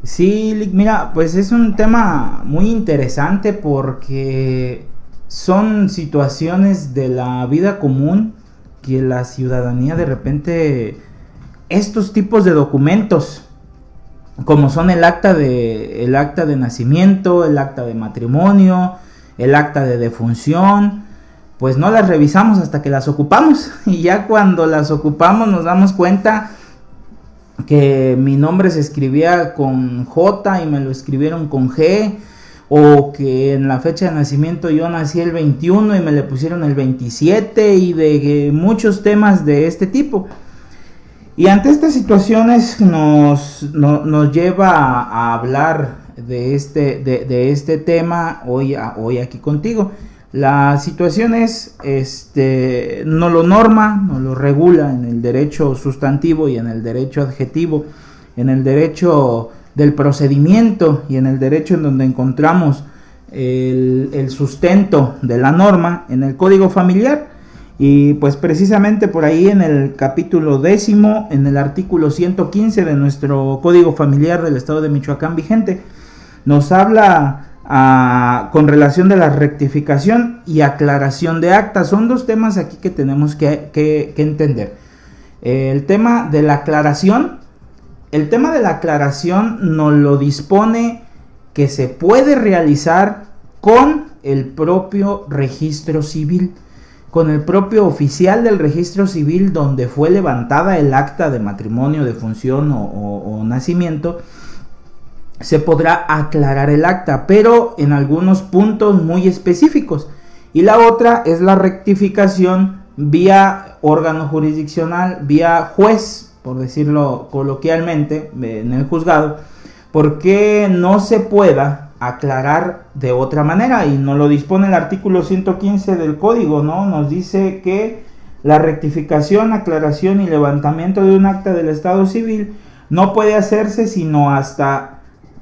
Sí, mira, pues es un tema muy interesante porque son situaciones de la vida común que la ciudadanía de repente, estos tipos de documentos, como son el acta de nacimiento, el acta de matrimonio, el acta de defunción, pues no las revisamos hasta que las ocupamos y ya cuando las ocupamos nos damos cuenta que mi nombre se escribía con J y me lo escribieron con G, o que en la fecha de nacimiento yo nací el 21 y me le pusieron el 27, y de muchos temas de este tipo. Y ante estas situaciones nos lleva a hablar de este tema hoy aquí contigo. La situación es, no lo norma, no lo regula en el derecho sustantivo y en el derecho adjetivo, en el derecho del procedimiento y en el derecho en donde encontramos el sustento de la norma en el Código Familiar. Y pues precisamente por ahí en el capítulo 10, en el artículo 115 de nuestro Código Familiar del Estado de Michoacán vigente, nos habla con relación de la rectificación y aclaración de actas. Son dos temas aquí que tenemos que entender. El tema de la aclaración nos lo dispone que se puede realizar con el propio registro civil, con el propio oficial del registro civil donde fue levantada el acta de matrimonio, defunción o nacimiento. Se podrá aclarar el acta, pero en algunos puntos muy específicos. Y la otra es la rectificación vía órgano jurisdiccional, vía juez, por decirlo coloquialmente, en el juzgado, porque no se pueda aclarar de otra manera, y nos lo dispone el artículo 115 del código, ¿no? Nos dice que la rectificación, aclaración y levantamiento de un acta del estado civil no puede hacerse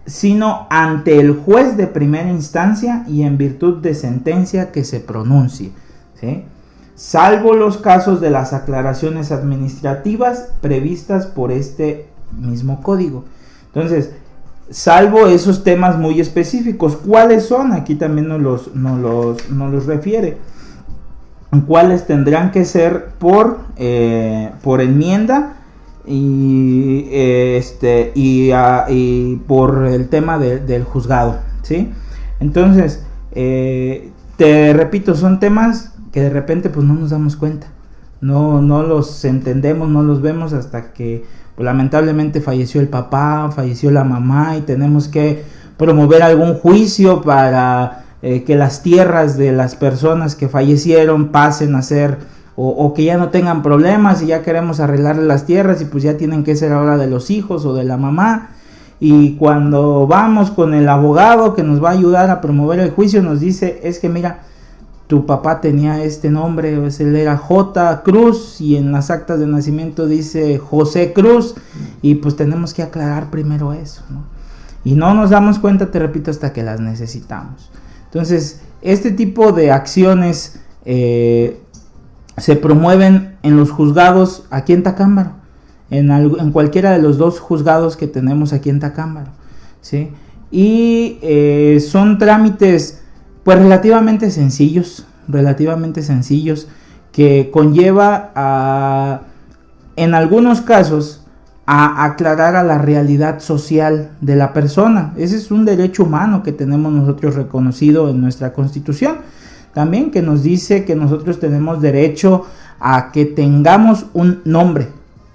sino ante el juez de primera instancia y en virtud de sentencia que se pronuncie, ¿sí? Salvo los casos de las aclaraciones administrativas previstas por este mismo código. Entonces, salvo esos temas muy específicos, ¿cuáles son? Aquí también nos los refiere. ¿Cuáles tendrán que ser por enmienda? Y por el tema del juzgado, ¿sí? Entonces, te repito, son temas que de repente pues no nos damos cuenta, no los entendemos, no los vemos hasta que pues, lamentablemente falleció el papá, falleció la mamá y tenemos que promover algún juicio para que las tierras de las personas que fallecieron pasen a ser o que ya no tengan problemas y ya queremos arreglarle las tierras y pues ya tienen que ser ahora de los hijos o de la mamá. Y cuando vamos con el abogado que nos va a ayudar a promover el juicio, nos dice, es que mira, tu papá tenía este nombre, pues él era J. Cruz y en las actas de nacimiento dice José Cruz, y pues tenemos que aclarar primero eso, ¿no? Y no nos damos cuenta, te repito, hasta que las necesitamos. Entonces, este tipo de acciones se promueven en los juzgados aquí en Tacámbaro, en cualquiera de los dos juzgados que tenemos aquí en Tacámbaro, ¿sí? Y son trámites pues relativamente sencillos que conlleva en algunos casos a aclarar a la realidad social de la persona. Ese es un derecho humano que tenemos nosotros reconocido en nuestra Constitución, también, que nos dice que nosotros tenemos derecho a que tengamos un nombre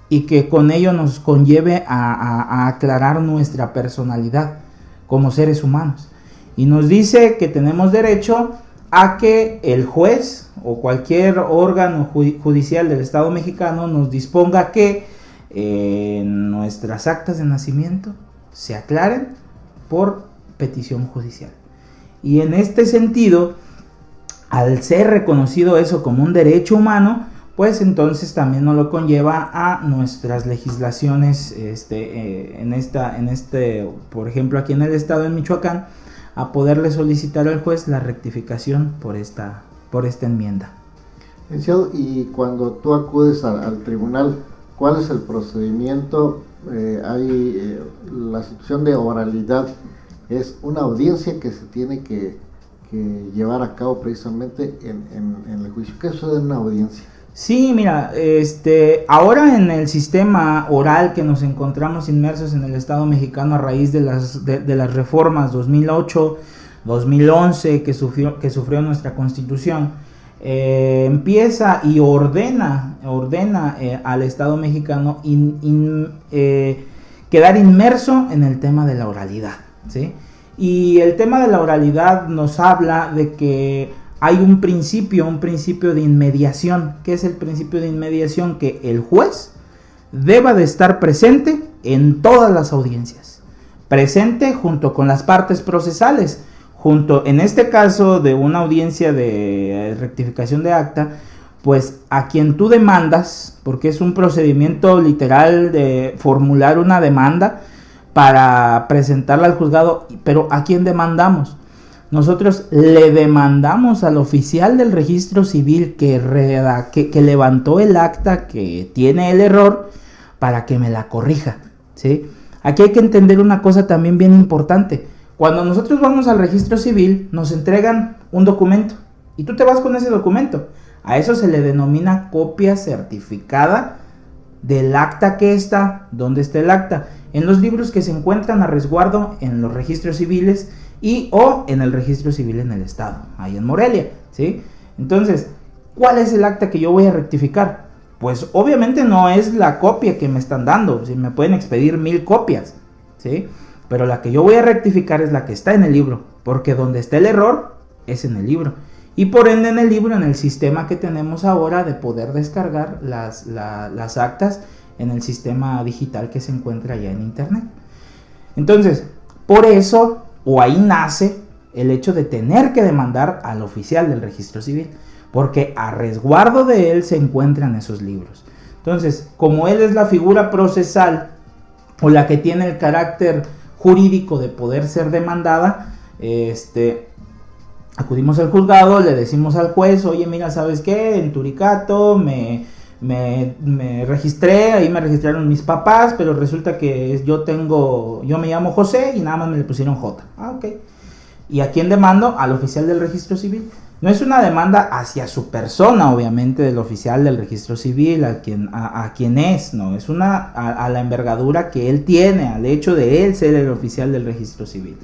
y que con ello nos conlleve a aclarar nuestra personalidad como seres humanos. Y nos dice que tenemos derecho a que el juez o cualquier órgano judicial del Estado mexicano nos disponga que nuestras actas de nacimiento se aclaren por petición judicial. Y en este sentido, al ser reconocido eso como un derecho humano, pues entonces también nos lo conlleva a nuestras legislaciones, por ejemplo, aquí en el estado de Michoacán, a poderle solicitar al juez la rectificación por esta enmienda. Licenciado, y cuando tú acudes al tribunal ¿Cuál es el procedimiento? La situación de oralidad es una audiencia que se tiene que llevar a cabo precisamente en el juicio. ¿Qué sucede en una audiencia? Sí, mira, ahora en el sistema oral que nos encontramos inmersos en el Estado mexicano a raíz de las reformas 2008, 2011 que sufrió nuestra Constitución, empieza y ordena al Estado mexicano quedar inmerso en el tema de la oralidad, ¿sí? Y el tema de la oralidad nos habla de que hay un principio de inmediación. ¿Qué es el principio de inmediación? Que el juez deba de estar presente en todas las audiencias, presente junto con las partes procesales, en este caso de una audiencia de rectificación de acta, pues a quien tú demandas, porque es un procedimiento literal de formular una demanda para presentarla al juzgado, pero ¿a quién demandamos? Nosotros le demandamos al oficial del registro civil que levantó el acta, que tiene el error, para que me la corrija, ¿sí? Aquí hay que entender una cosa también bien importante. Cuando nosotros vamos al registro civil, nos entregan un documento y tú te vas con ese documento. A eso se le denomina copia certificada del acta que está. ¿Dónde está el acta? En los libros que se encuentran a resguardo en los registros civiles o en el registro civil en el estado, ahí en Morelia, ¿sí? Entonces, ¿cuál es el acta que yo voy a rectificar? Pues obviamente no es la copia que me están dando, ¿sí? Me pueden expedir 1000 copias, ¿sí? Pero la que yo voy a rectificar es la que está en el libro, porque donde está el error es en el libro. Y por ende en el libro, en el sistema que tenemos ahora de poder descargar las actas en el sistema digital que se encuentra ya en internet. Entonces, por eso, o ahí nace el hecho de tener que demandar al oficial del registro civil, porque a resguardo de él se encuentran esos libros. Entonces, como él es la figura procesal o la que tiene el carácter jurídico de poder ser demandada, acudimos al juzgado, le decimos al juez, oye, mira, ¿sabes qué? En Turicato me registré, ahí me registraron mis papás, pero resulta que yo me llamo José y nada más me le pusieron J. Ok. ¿Y a quién demando? Al oficial del registro civil. No es una demanda hacia su persona, obviamente, del oficial del registro civil, a quien es, no, es a la envergadura que él tiene, al hecho de él ser el oficial del registro civil.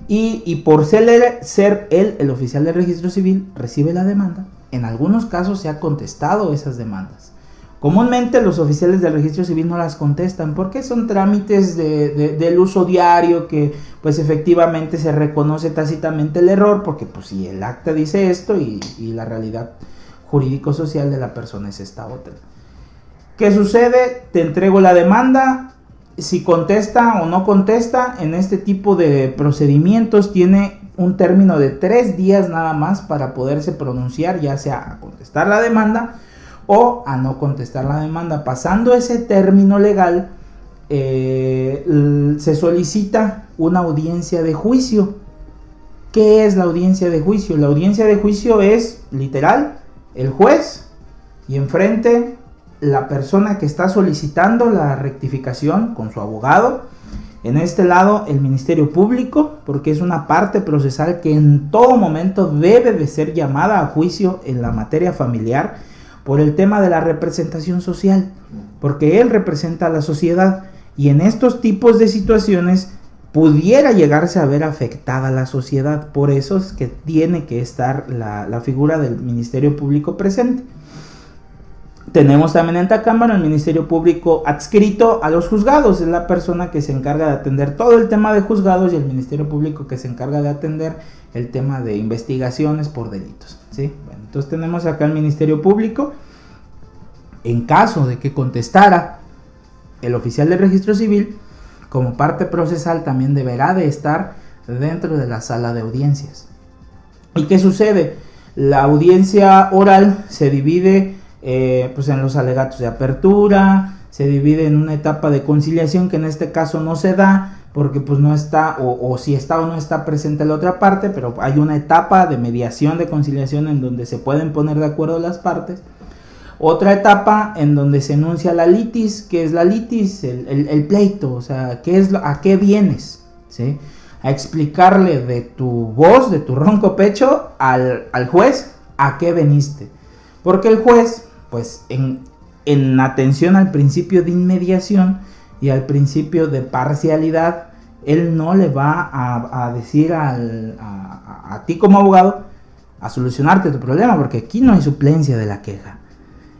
Y por ser él el oficial del registro civil, recibe la demanda. En algunos casos se ha contestado esas demandas. Comúnmente los oficiales del registro civil no las contestan porque son trámites del uso diario que pues efectivamente se reconoce tácitamente el error, porque pues si el acta dice esto y la realidad jurídico-social de la persona es esta otra. ¿Qué sucede? Te entrego la demanda. Si contesta o no contesta, en este tipo de procedimientos tiene un término de 3 días nada más para poderse pronunciar, ya sea a contestar la demanda o a no contestar la demanda. Pasando ese término legal, se solicita una audiencia de juicio. ¿Qué es la audiencia de juicio? La audiencia de juicio es, literal, el juez y enfrente la persona que está solicitando la rectificación con su abogado. En este lado el Ministerio Público, porque es una parte procesal que en todo momento debe de ser llamada a juicio en la materia familiar por el tema de la representación social, porque él representa a la sociedad y en estos tipos de situaciones pudiera llegarse a ver afectada la sociedad. Por eso es que tiene que estar la figura del Ministerio Público presente. Tenemos también en esta cámara el Ministerio Público adscrito a los juzgados, es la persona que se encarga de atender todo el tema de juzgados y el Ministerio Público que se encarga de atender el tema de investigaciones por delitos, ¿sí? Bueno, entonces tenemos acá el Ministerio Público. En caso de que contestara el oficial del registro civil, como parte procesal también deberá de estar dentro de la sala de audiencias. ¿Y qué sucede? La audiencia oral se divide pues en los alegatos de apertura, se divide en una etapa de conciliación que en este caso no se da porque pues no está o si está o no está presente la otra parte, pero hay una etapa de mediación, de conciliación en donde se pueden poner de acuerdo las partes. Otra etapa en donde se enuncia la litis. ¿Qué es la litis? El pleito, o sea, ¿a qué vienes? ¿Sí? A explicarle de tu voz, de tu ronco pecho, al juez a qué veniste. Porque el juez, pues en atención al principio de inmediación y al principio de parcialidad, él no le va a decir a ti como abogado a solucionarte tu problema, porque aquí no hay suplencia de la queja.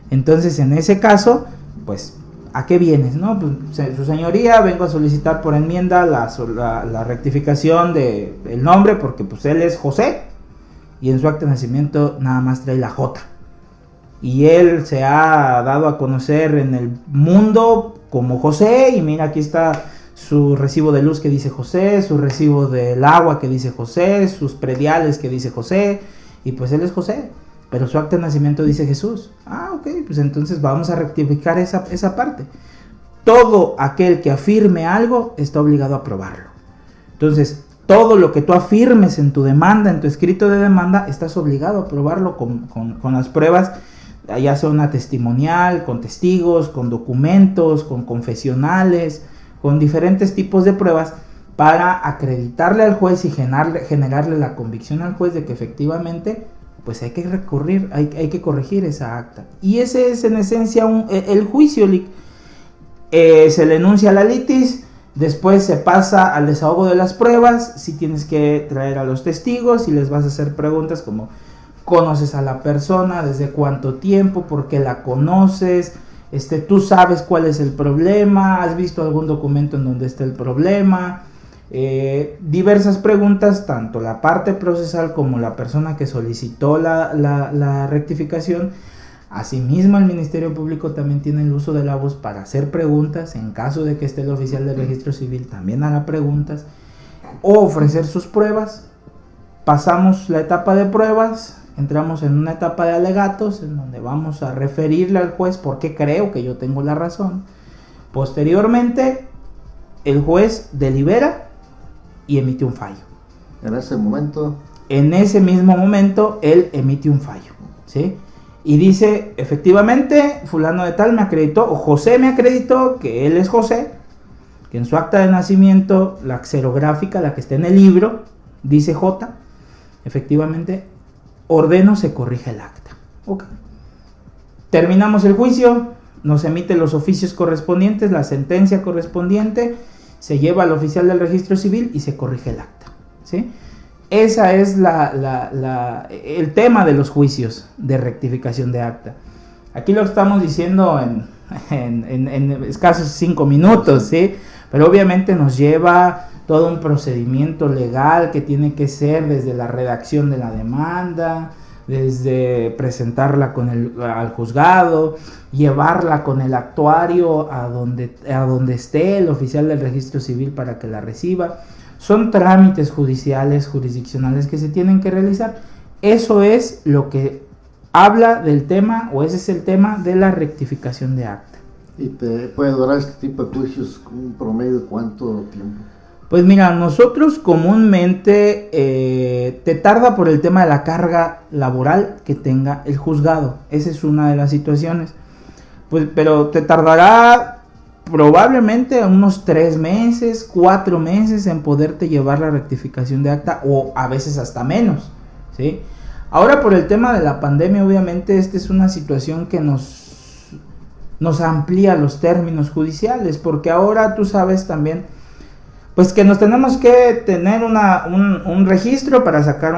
Entonces, en ese caso, pues, ¿a qué vienes? ¿No? Pues, su señoría, vengo a solicitar por enmienda la rectificación del nombre, porque pues él es José, y en su acta de nacimiento nada más trae la J. Y él se ha dado a conocer en el mundo como José, y mira, aquí está su recibo de luz que dice José, su recibo del agua que dice José, sus prediales que dice José, y pues él es José. Pero su acta de nacimiento dice Jesús. Ok, pues entonces vamos a rectificar esa parte. Todo aquel que afirme algo está obligado a probarlo. Entonces, todo lo que tú afirmes en tu demanda, en tu escrito de demanda, estás obligado a probarlo con las pruebas, ya sea una testimonial, con testigos, con documentos, con confesionales, con diferentes tipos de pruebas, para acreditarle al juez y generarle la convicción al juez de que efectivamente pues hay que recurrir, hay que corregir esa acta. Y ese es en esencia el juicio. Se le enuncia la litis, después se pasa al desahogo de las pruebas, si tienes que traer a los testigos y les vas a hacer preguntas como: ¿conoces a la persona? ¿Desde cuánto tiempo? ¿Por qué la conoces? ¿Tú sabes cuál es el problema? ¿Has visto algún documento en donde está el problema? Diversas preguntas, tanto la parte procesal como la persona que solicitó la rectificación. Asimismo, el Ministerio Público también tiene el uso de la voz para hacer preguntas. En caso de que esté el oficial de registro civil, también hará preguntas o ofrecer sus pruebas. Pasamos la etapa de pruebas, entramos en una etapa de alegatos, en donde vamos a referirle al juez por qué creo que yo tengo la razón. Posteriormente, el juez delibera y emite un fallo. En ese mismo momento, él emite un fallo, ¿sí? Y dice: efectivamente, fulano de tal me acreditó, o José me acreditó que él es José, que en su acta de nacimiento, la xerográfica, la que está en el libro, dice J. Efectivamente, ordeno se corrige el acta. Okay. Terminamos el juicio, nos emite los oficios correspondientes, la sentencia correspondiente, se lleva al oficial del registro civil y se corrige el acta, ¿sí? Esa es el tema de los juicios de rectificación de acta. Aquí lo estamos diciendo en escasos 5 minutos, ¿sí? Pero obviamente nos lleva todo un procedimiento legal que tiene que ser desde la redacción de la demanda, desde presentarla al juzgado, llevarla con el actuario a donde esté el oficial del registro civil para que la reciba. Son trámites judiciales, jurisdiccionales que se tienen que realizar. Eso es lo que habla del tema, o ese es el tema de la rectificación de acta. ¿Y te puede durar este tipo de juicios un promedio de cuánto tiempo? Pues mira, nosotros comúnmente te tarda por el tema de la carga laboral que tenga el juzgado. Esa es una de las situaciones. Pues, pero te tardará probablemente unos 3 meses, 4 meses en poderte llevar la rectificación de acta, o a veces hasta menos, ¿sí? Ahora, por el tema de la pandemia, obviamente esta es una situación que nos amplía los términos judiciales, porque ahora tú sabes también, pues que nos tenemos que tener un registro para sacar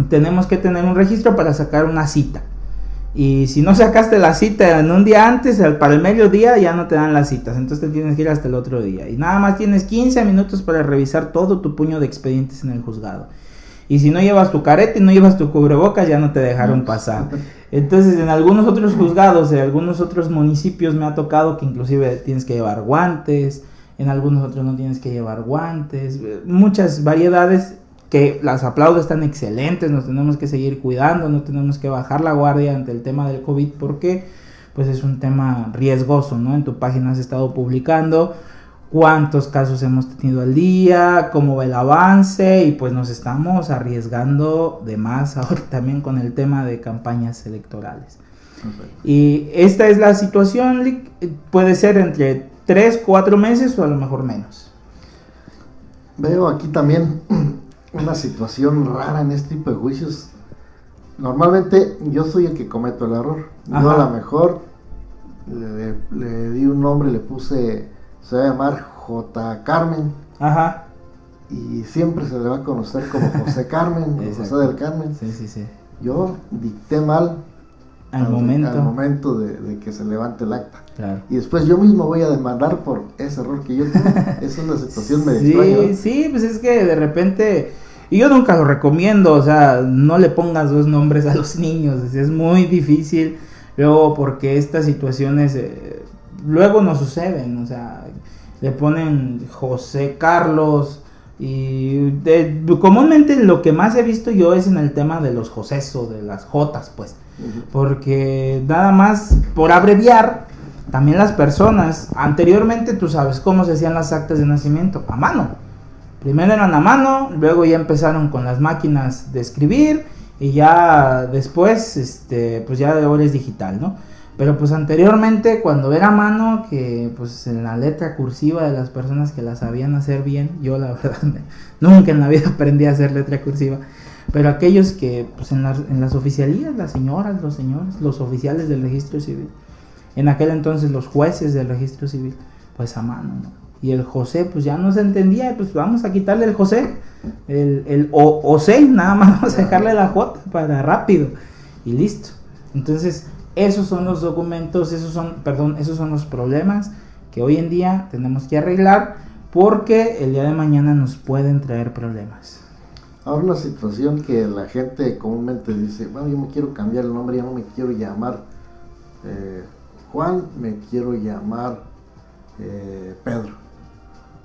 tenemos que tener un registro para sacar una cita. Y si no sacaste la cita en un día antes, para el mediodía ya no te dan las citas, entonces te tienes que ir hasta el otro día. Y nada más tienes 15 minutos para revisar todo tu puño de expedientes en el juzgado. Y si no llevas tu careta y no llevas tu cubrebocas, ya no te dejaron pasar. Entonces, en algunos otros juzgados, en algunos otros municipios me ha tocado que inclusive tienes que llevar guantes, en algunos otros no tienes que llevar guantes, muchas variedades que las aplaudo, están excelentes, nos tenemos que seguir cuidando, no tenemos que bajar la guardia ante el tema del COVID, porque pues es un tema riesgoso, ¿no? En tu página has estado publicando cuántos casos hemos tenido al día, cómo va el avance, y pues nos estamos arriesgando de más ahora también con el tema de campañas electorales. Perfecto. Y esta es la situación, Lick. Puede ser entre 3, 4 meses o a lo mejor menos. Veo aquí también una situación rara en este tipo de juicios. Normalmente yo soy el que cometo el error. Ajá. Yo a lo mejor le di un nombre, le puse, se va a llamar J. Carmen. Ajá. Y siempre se le va a conocer como José Carmen, José del Carmen. Sí, sí, sí. Yo dicté mal al momento de que se levante el acta. Claro. Y después yo mismo voy a demandar por ese error que yo tuve. Esa es una situación medio extraña, ¿no? Sí, pues es que de repente, y yo nunca lo recomiendo, o sea, no le pongas 2 nombres a los niños, es muy difícil, luego porque estas situaciones luego no suceden, o sea, le ponen José Carlos, y comúnmente lo que más he visto yo es en el tema de los Josés o de las Jotas, pues, porque nada más por abreviar. También las personas, anteriormente tú sabes cómo se hacían las actas de nacimiento, a mano. Primero eran a mano, luego ya empezaron con las máquinas de escribir y ya después, pues ya ahora es digital, ¿no? Pero pues anteriormente cuando era a mano, que pues en la letra cursiva de las personas que la sabían hacer bien, yo la verdad nunca en la vida aprendí a hacer letra cursiva, pero aquellos que pues en las oficialías, las señoras, los señores, los oficiales del registro civil, en aquel entonces los jueces del registro civil, pues a mano, ¿no? Y el José, pues ya no se entendía, pues vamos a quitarle el José, el José, nada más vamos a dejarle la J para rápido, y listo. Entonces, esos son los documentos, esos son los problemas que hoy en día tenemos que arreglar, porque el día de mañana nos pueden traer problemas. Ahora una situación que la gente comúnmente dice, bueno, yo me quiero cambiar el nombre, ya no me quiero llamar Juan, me quiero llamar Pedro.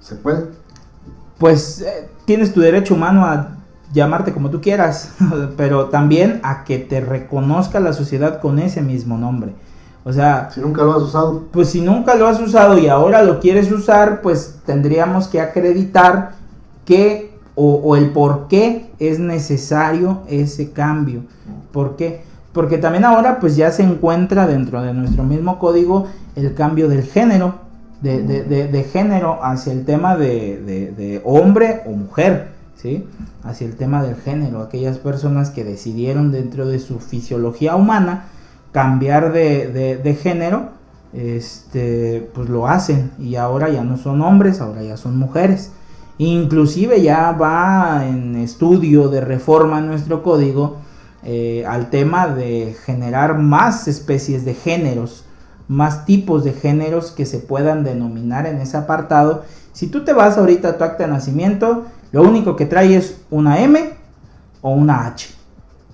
¿Se puede? Pues tienes tu derecho humano a llamarte como tú quieras, pero también a que te reconozca la sociedad con ese mismo nombre. O sea, si nunca lo has usado. Pues si nunca lo has usado y ahora lo quieres usar, pues tendríamos que acreditar que o el por qué es necesario ese cambio. ¿Por qué? Porque también ahora pues ya se encuentra dentro de nuestro mismo código el cambio del género, de género hacia el tema de hombre o mujer, ¿sí? Hacia el tema del género, aquellas personas que decidieron dentro de su fisiología humana cambiar de género, pues lo hacen, y ahora ya no son hombres, ahora ya son mujeres. Inclusive ya va en estudio de reforma en nuestro código al tema de generar más especies de géneros, más tipos de géneros que se puedan denominar en ese apartado. Si tú te vas ahorita a tu acta de nacimiento, lo único que trae es una M o una H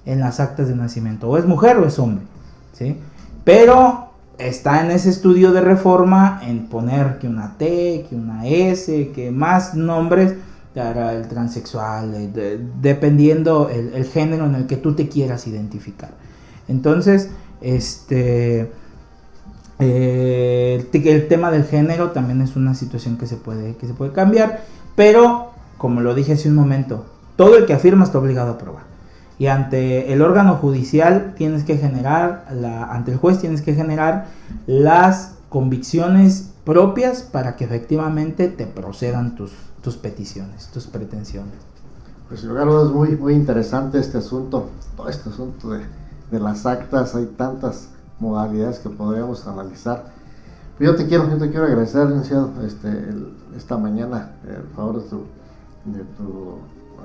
en las actas de nacimiento, o es mujer o es hombre, ¿sí? Pero está en ese estudio de reforma en poner que una T, que una S, que más nombres para el transexual, dependiendo el género en el que tú te quieras identificar. Entonces, el tema del género también es una situación que se puede cambiar, pero como lo dije hace un momento, todo el que afirma está obligado a aprobar. Y ante el órgano judicial tienes que generar, ante el juez tienes que generar las convicciones propias para que efectivamente te procedan tus peticiones, tus pretensiones. Pues sin lugar a dudas, muy, muy interesante este asunto, todo este asunto de las actas. Hay tantas modalidades que podríamos analizar. Yo te quiero agradecer, licenciado, esta mañana, el favor de tu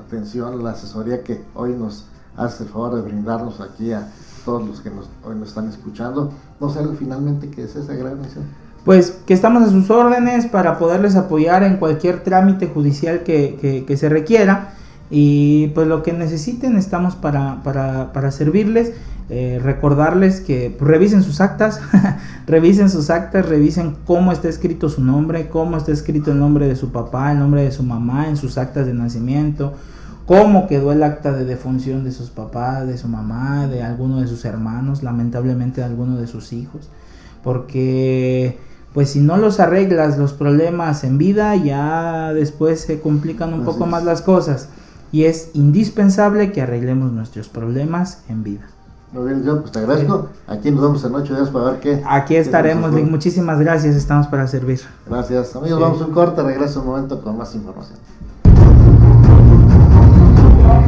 atención, la asesoría que hoy nos hace el favor de brindarnos aquí a todos los que hoy nos están escuchando. No sé finalmente qué es esa gran misión. Pues que estamos a sus órdenes para poderles apoyar en cualquier trámite judicial que se requiera, y pues lo que necesiten estamos para servirles. Recordarles que pues, revisen sus actas, revisen cómo está escrito su nombre, cómo está escrito el nombre de su papá, el nombre de su mamá en sus actas de nacimiento, cómo quedó el acta de defunción de sus papás, de su mamá, de alguno de sus hermanos, lamentablemente de alguno de sus hijos, porque pues si no los arreglas los problemas en vida, ya después se complican un poco más las cosas. Y es indispensable que arreglemos nuestros problemas en vida. Muy bien, John, pues te agradezco. Aquí nos vemos en 8 días para ver qué. Aquí estaremos, Lick. Muchísimas gracias, estamos para servir. Gracias. Amigos, vamos a un corte, regreso un momento con más información.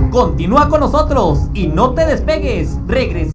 Continúa con nosotros y no te despegues. Regresa.